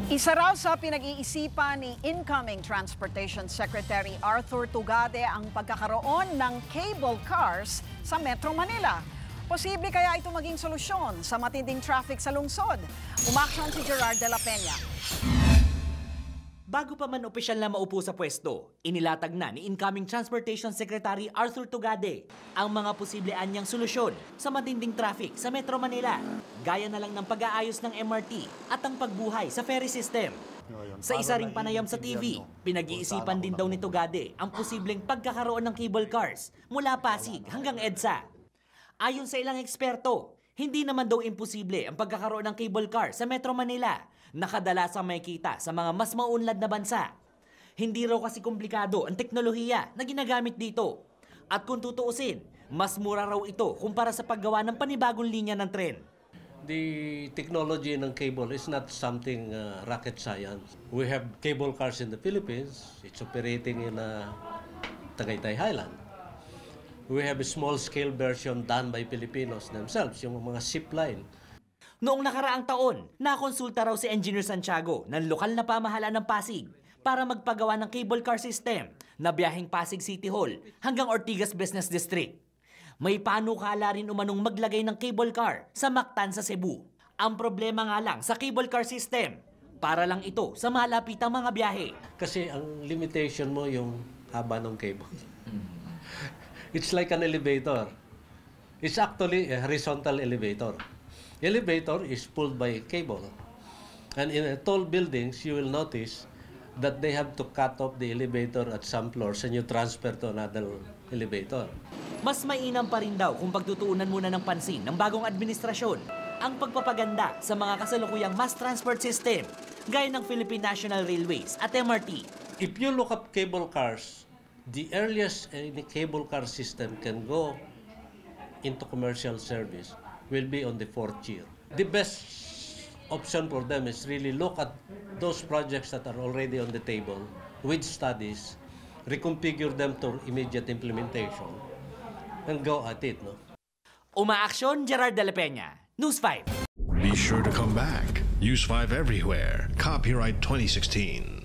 Isa raw sa pinag-iisipan ni incoming Transportation Secretary Arthur Tugade ang pagkakaroon ng cable cars sa Metro Manila. Posible kaya ito maging solusyon sa matinding traffic sa lungsod? Umaksyon si Gerard de la Peña. Bago pa man opisyal na maupo sa pwesto, inilatag na ni incoming Transportation Secretary Arthur Tugade ang mga posible anyang solusyon sa matinding traffic sa Metro Manila. Gaya na lang ng pag-aayos ng MRT at ang pagbuhay sa ferry system. Sa isa ring panayam sa TV, pinag-iisipan din daw ni Tugade ang posibleng pagkakaroon ng cable cars mula Pasig hanggang EDSA. Ayon sa ilang eksperto, hindi naman daw imposible ang pagkakaroon ng cable car sa Metro Manila na kadalasang makikita sa mga mas maunlad na bansa. Hindi raw kasi komplikado ang teknolohiya na ginagamit dito. At kung tutuusin, mas mura raw ito kumpara sa paggawa ng panibagong linya ng tren. The technology ng cable is not something rocket science. We have cable cars in the Philippines. It's operating in Tagaytay Highland. We have a small-scale version done by Filipinos themselves, yung mga zip line. Noong nakaraang taon, nakonsulta raw si Engineer Santiago ng lokal na pamahalaan ng Pasig para magpagawa ng cable car system na biyaheng Pasig City Hall hanggang Ortigas Business District. May panukala rin umanong maglagay ng cable car sa Mactan sa Cebu. Ang problema nga lang sa cable car system, para lang ito sa malapitang mga biyahe. Kasi ang limitation mo yung haba ng cable. It's like an elevator. It's actually a horizontal elevator. Elevator is pulled by a cable. And in tall buildings, you will notice that they have to cut off the elevator at some floors and you transfer to another elevator. Mas mainam pa rin daw kung pagtutuunan muna ng pansin ng bagong administrasyon ang pagpapaganda sa mga kasalukuyang mass transport system gaya ng Philippine National Railways at MRT. If you look at cable cars, the earliest any cable car system can go into commercial service will be on the 4th year. The best option for them is really look at those projects that are already on the table with studies, reconfigure them to immediate implementation, and go at it. No? Umaaksyon, Gerard de la Peña, News 5. Be sure to come back. Use 5 everywhere. Copyright 2016.